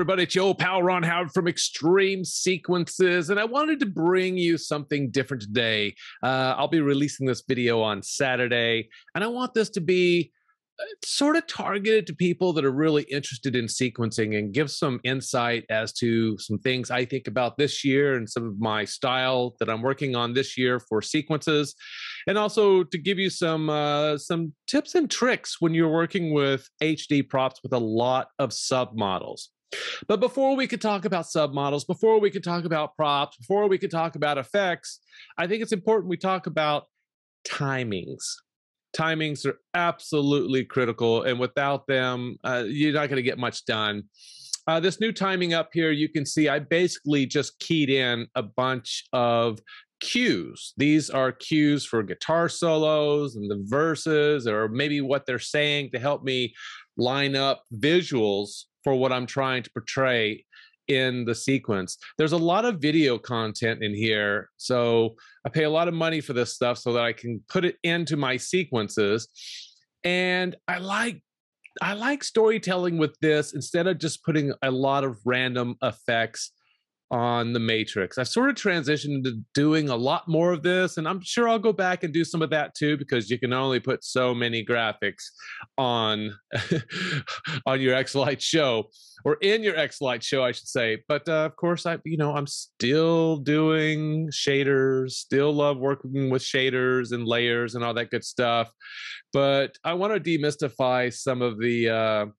everybody? It's your old pal Ron Howard from Extreme Sequences, and I wanted to bring you something different today. I'll be releasing this video on Saturday, and I want this to be sort of targeted to people that are really interested in sequencing and give some insight as to some things I think about this year and some of my style that I'm working on this year for sequences, and also to give you some tips and tricks when you're working with HD props with a lot of submodels. But before we could talk about submodels, before we could talk about props, before we could talk about effects, I think it's important we talk about timings. Timings are absolutely critical, and without them, you're not going to get much done. This new timing up here, you can see I basically just keyed in a bunch of cues. These are cues for guitar solos and the verses, or maybe what they're saying to help me line up visuals for what I'm trying to portray in the sequence. There's a lot of video content in here, so I pay a lot of money for this stuff so that I can put it into my sequences. And I like storytelling with this instead of just putting a lot of random effects on the matrix. I've sort of transitioned into doing a lot more of this, and I'm sure I'll go back and do some of that too, because you can only put so many graphics on on your X-Lite show, or in your X-Lite show, I should say. But of course, I'm still doing shaders, still love working with shaders and layers and all that good stuff. But I want to demystify some of the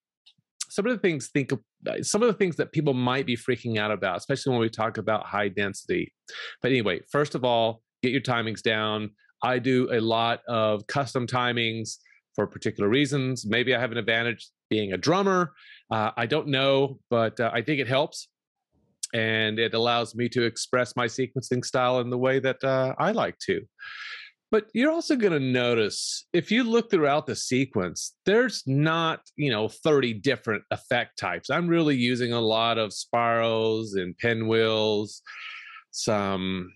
things that people might be freaking out about, especially when we talk about high density. But anyway, first of all, get your timings down. I do a lot of custom timings for particular reasons. Maybe I have an advantage being a drummer. I don't know, but I think it helps. And it allows me to express my sequencing style in the way that I like to. But you're also going to notice, if you look throughout the sequence, there's not, 30 different effect types. I'm really using a lot of spirals and pinwheels, some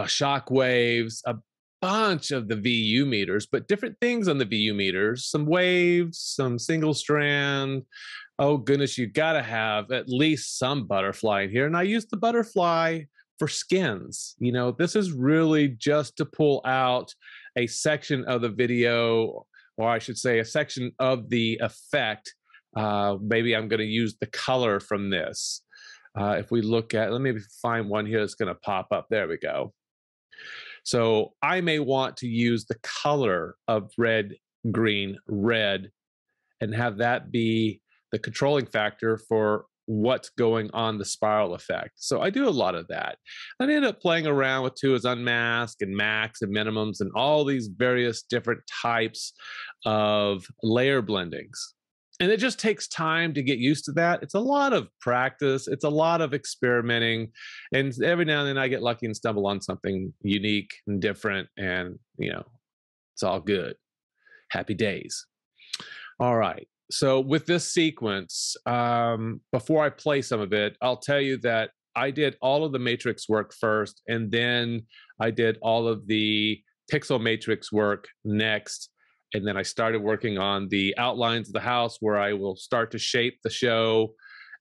shock waves, a bunch of the VU meters, but different things on the VU meters, some waves, some single strand. Oh goodness, you got to have at least some butterfly in here. And I use the butterfly for skins. This is really just to pull out a section of the video, or I should say a section of the effect. Maybe I'm going to use the color from this. If we look at, let me find one here that's going to pop up. There we go. So I may want to use the color of red, green, red, and have that be the controlling factor for what's going on the spiral effect. So I do a lot of that. I end up playing around with too as unmask and max and minimums and all these various different types of layer blendings. And it just takes time to get used to that. It's a lot of practice. It's a lot of experimenting. And every now and then I get lucky and stumble on something unique and different, and it's all good. Happy days. All right. So with this sequence, before I play some of it, I'll tell you that I did all of the matrix work first, and then I did all of the pixel matrix work next. And then I started working on the outlines of the house, where I will start to shape the show.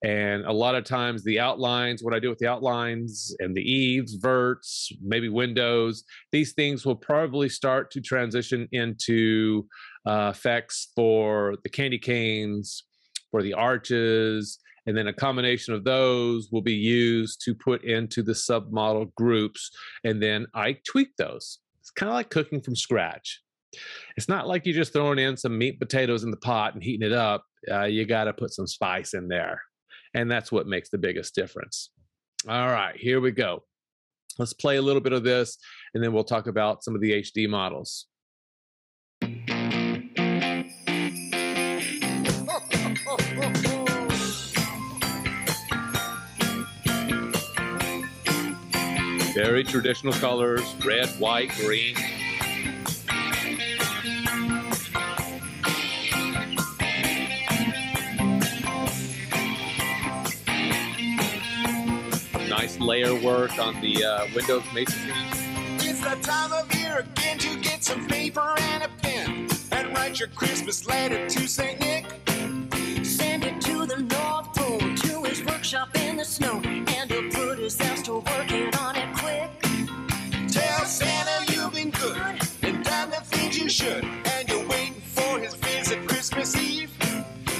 And a lot of times the outlines, what I do with the outlines and the eaves, verts, maybe windows, these things will probably start to transition into effects for the candy canes, for the arches, and then a combination of those will be used to put into the submodel groups, and then I tweak those. It's kind of like cooking from scratch. It's not like you're just throwing in some meat and potatoes in the pot and heating it up. You got to put some spice in there, and that's what makes the biggest difference. All right, here we go. Let's play a little bit of this, and then we'll talk about some of the HD models. Very traditional colors, red, white, green. Nice layer work on the Windows matrices. It's that time of year again to get some paper and a pen and write your Christmas letter to St. Nick. Send it to the North Pole, to his workshop. should, and you're waiting for his visit Christmas Eve.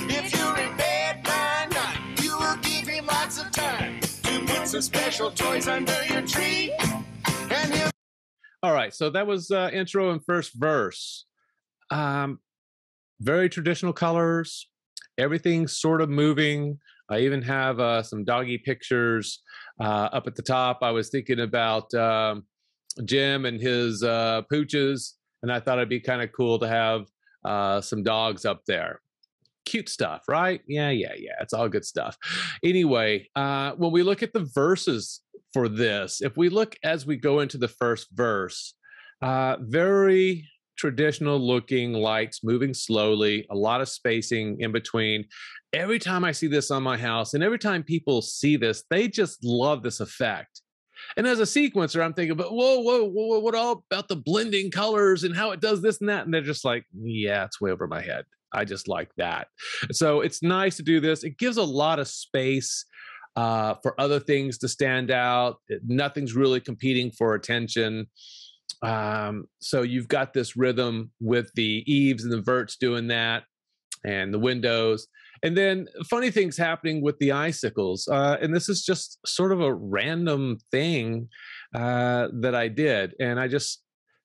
If you're in bed by night, you will give him lots of time to put some special toys under your tree. And he'll All right, so that was intro and first verse. Very traditional colors, everything's sort of moving. I even have some doggy pictures up at the top. I was thinking about Jim and his pooches, and I thought it'd be kind of cool to have some dogs up there. Cute stuff, right? Yeah. It's all good stuff. Anyway, when we look at the verses for this, if we look as we go into the first verse, very traditional looking lights moving slowly, a lot of spacing in between. Every time I see this on my house, and every time people see this, they just love this effect. And as a sequencer, I'm thinking, but whoa, what all about the blending colors and how it does this and that? And they're just like, yeah, it's way over my head. I just like that. So it's nice to do this. It gives a lot of space for other things to stand out. Nothing's really competing for attention. So you've got this rhythm with the eaves and the verts doing that, and the windows. And then funny things happening with the icicles. And this is just sort of a random thing that I did. And I just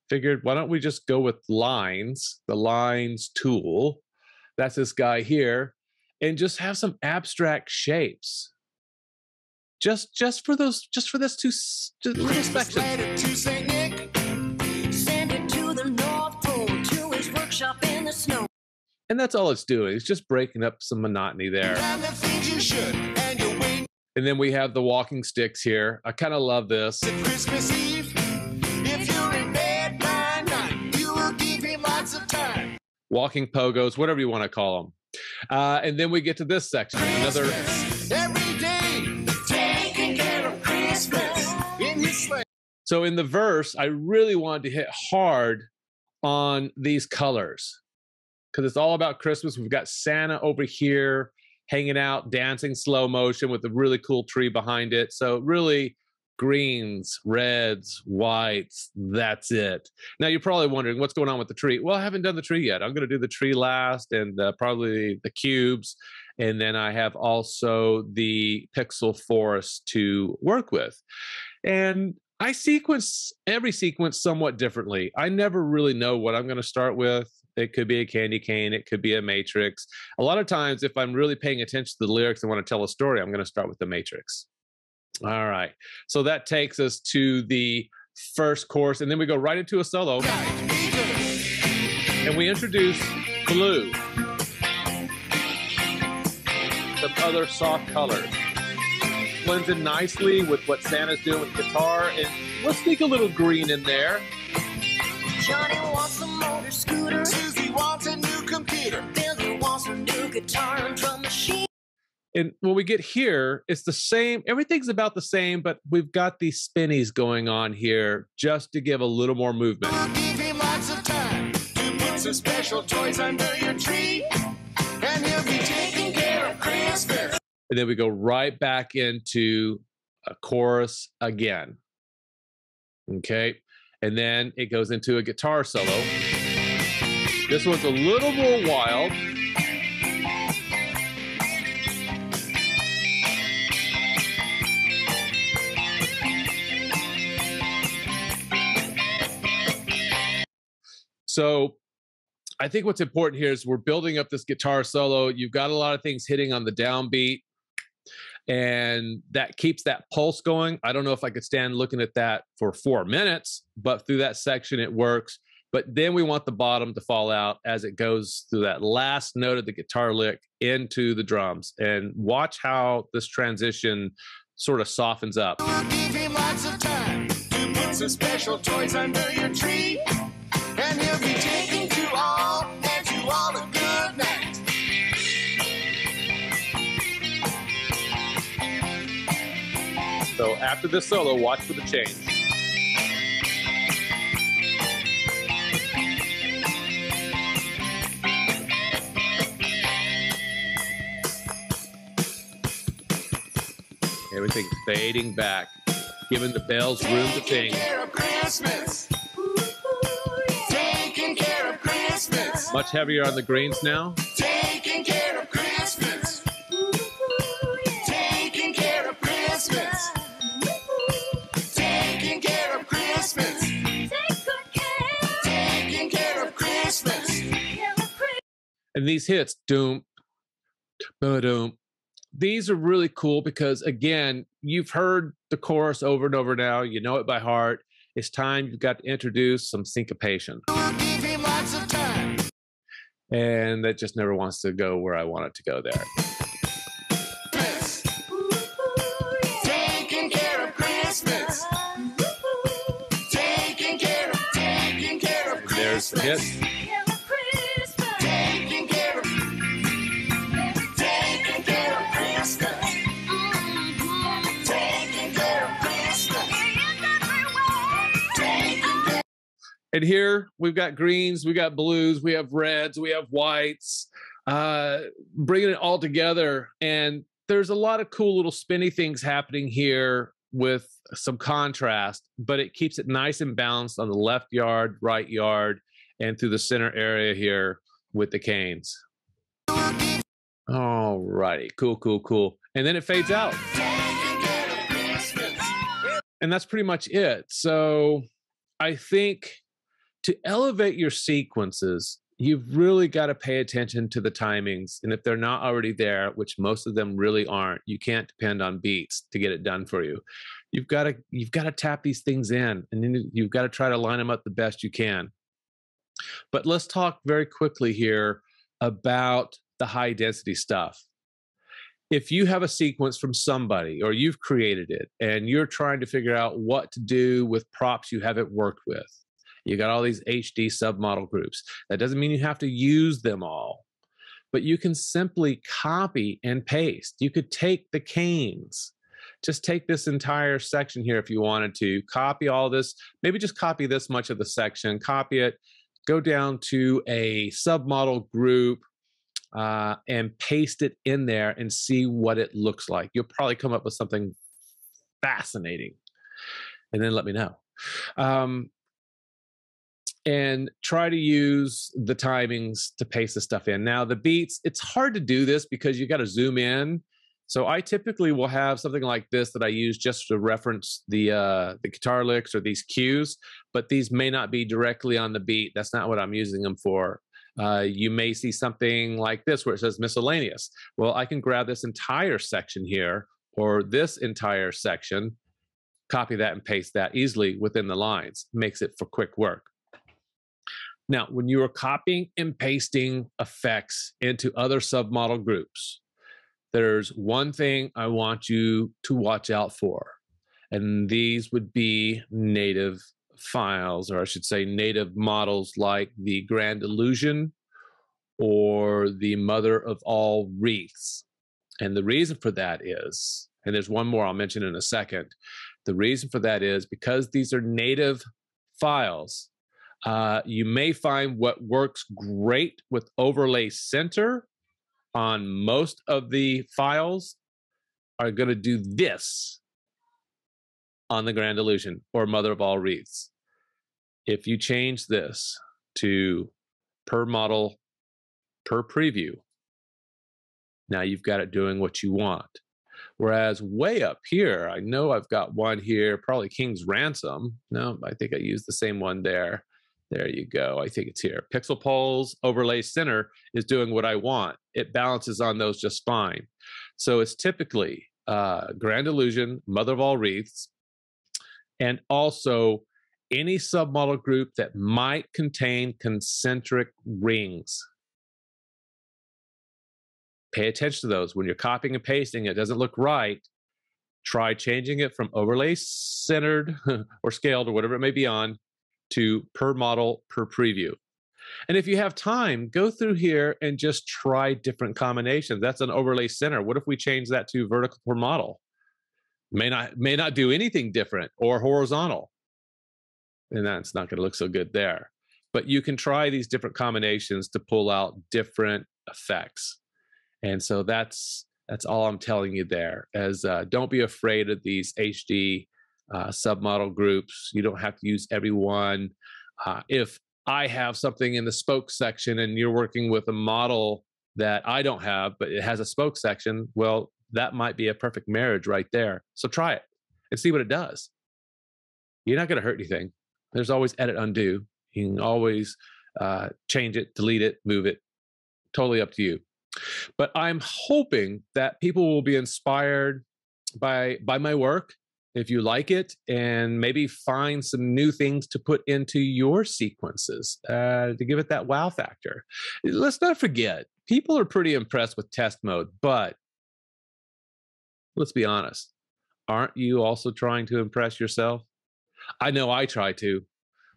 figured, why don't we just go with lines, the lines tool. That's this guy here, and just have some abstract shapes. Just for this little section. to St. Nick. Send it to the North Pole, to his workshop in the snow. And that's all it's doing. It's just breaking up some monotony there. And the things you should, and you're waiting And then we have the walking sticks here. I kind of love this. to Christmas Eve. If you're in bed by night, you will give him lots of time. Walking pogos, whatever you want to call them. And then we get to this section. Another. Christmas, every day, taking care of Christmas in his sleigh. So in the verse, I really wanted to hit hard on these colors because it's all about Christmas. We've got Santa over here hanging out, dancing slow motion with a really cool tree behind it. So really greens, reds, whites, that's it. Now you're probably wondering what's going on with the tree. Well, I haven't done the tree yet. I'm going to do the tree last, and probably the cubes. And then I have also the pixel forest to work with. And I sequence every sequence somewhat differently. I never really know what I'm going to start with. It could be a candy cane. It could be a matrix. A lot of times, if I'm really paying attention to the lyrics and want to tell a story, I'm going to start with the matrix. All right. So that takes us to the first chorus, and then we go right into a solo. And we introduce blue. Some other soft colors. Blends in nicely with what Santa's doing with the guitar, and let's sneak a little green in there. Johnny wants a motor scooter. Susie wants a new computer. Billy wants a new guitar and drum machine. And when we get here, it's the same. Everything's about the same, but we've got these spinnies going on here just to give a little more movement. We'll give him lots of time to put some special toys under your tree. And he'll be taking care of Christmas. And then we go right back into a chorus again. Okay. And then it goes into a guitar solo. This one's a little more wild. So I think what's important here is we're building up this guitar solo. You've got a lot of things hitting on the downbeat, and that keeps that pulse going. I don't know if I could stand looking at that for 4 minutes, but through that section, it works. But then we want the bottom to fall out as it goes through that last note of the guitar lick into the drums. And watch how this transition sort of softens up. We'll give him lots of time to put some special toys under your tree. And he'll be taking to all and to all a good night. So after this solo, watch for the change. Everything's fading back, giving the bells room to Taking sing. care of Christmas. Taking care of Christmas. Much heavier on the greens now. Taking care of Christmas. Taking care of Christmas. Taking care of Christmas. Taking care of Christmas. And these hits, doom, ba-doom, these are really cool because, again, you've heard the chorus over and over now. You know it by heart. It's time you've got to introduce some syncopation. We'll give him lots of time. And that just never wants to go where I want it to go there. Taking care of Christmas. Taking care of Christmas. There's the hit. Taking care of Christmas. Taking care of Christmas. And here we've got greens, we got blues, we have reds, we have whites, bringing it all together. And there's a lot of cool little spinny things happening here with some contrast, but it keeps it nice and balanced on the left yard, right yard, and through the center area here with the canes. All righty, cool, cool, cool. And then it fades out. And that's pretty much it. So I think to elevate your sequences, you've really got to pay attention to the timings. And if they're not already there, which most of them really aren't, you can't depend on beats to get it done for you. You've got to tap these things in, and then you've got to try to line them up the best you can. But let's talk very quickly here about the high density stuff. If you have a sequence from somebody or you've created it and you're trying to figure out what to do with props you haven't worked with, you got all these HD submodel groups. That doesn't mean you have to use them all, but you can simply copy and paste. You could take the canes, just take this entire section here if you wanted to, copy all this, maybe just copy this much of the section, copy it, go down to a submodel group, and paste it in there and see what it looks like. You'll probably come up with something fascinating, and then let me know. And try to use the timings to paste the stuff in. Now, the beats, it's hard to do this because you got to zoom in. So I typically will have something like this that I use just to reference the guitar licks or these cues, but these may not be directly on the beat. That's not what I'm using them for. You may see something like this where it says miscellaneous. Well, I can grab this entire section here or this entire section, copy that and paste that easily within the lines. Makes it for quick work. Now, when you are copying and pasting effects into other submodel groups, there's one thing I want you to watch out for, and these would be native files, or I should say native models like the Grand Illusion or the Mother of All Wreaths. And the reason for that is, and there's one more I'll mention in a second, the reason for that is because these are native files, you may find what works great with overlay center on most of the files are going to do this on the Grand Illusion or Mother of All Wreaths. If you change this to per model, per preview, now you've got it doing what you want. Whereas way up here, I know I've got one here, probably King's Ransom. No, I think I used the same one there. There you go. I think it's here. Pixel Poles Overlay Center is doing what I want. It balances on those just fine. So it's typically Grand Illusion, Mother of All Wreaths, and also any submodel group that might contain concentric rings. Pay attention to those. When you're copying and pasting, it doesn't look right. Try changing it from overlay centered or scaled or whatever it may be on to per model, per preview. And if you have time, go through here and just try different combinations. That's an overlay center. What if we change that to vertical per model? May not do anything different, or horizontal. And that's not going to look so good there. But you can try these different combinations to pull out different effects. And so that's all I'm telling you there. As don't be afraid of these HD submodel groups. You don't have to use every one. If I have something in the spoke section and you're working with a model that I don't have, but it has a spoke section, well, that might be a perfect marriage right there. So try it and see what it does. You're not going to hurt anything. There's always edit undo. You can always change it, delete it, move it. Totally up to you. But I'm hoping that people will be inspired by my work, if you like it, and maybe find some new things to put into your sequences to give it that wow factor. Let's not forget, people are pretty impressed with test mode, but let's be honest. Aren't you also trying to impress yourself? I know I try to.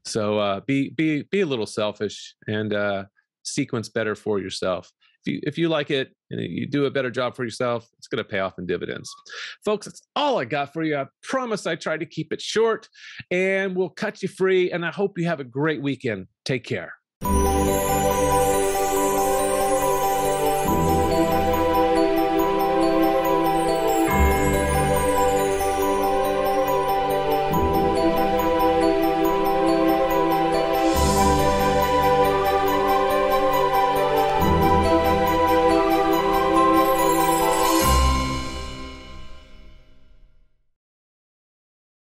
So be a little selfish and sequence better for yourself. If you like it and you do a better job for yourself, it's going to pay off in dividends. Folks, that's all I got for you. I promise I tried to keep it short, and we'll cut you free. And I hope you have a great weekend. Take care.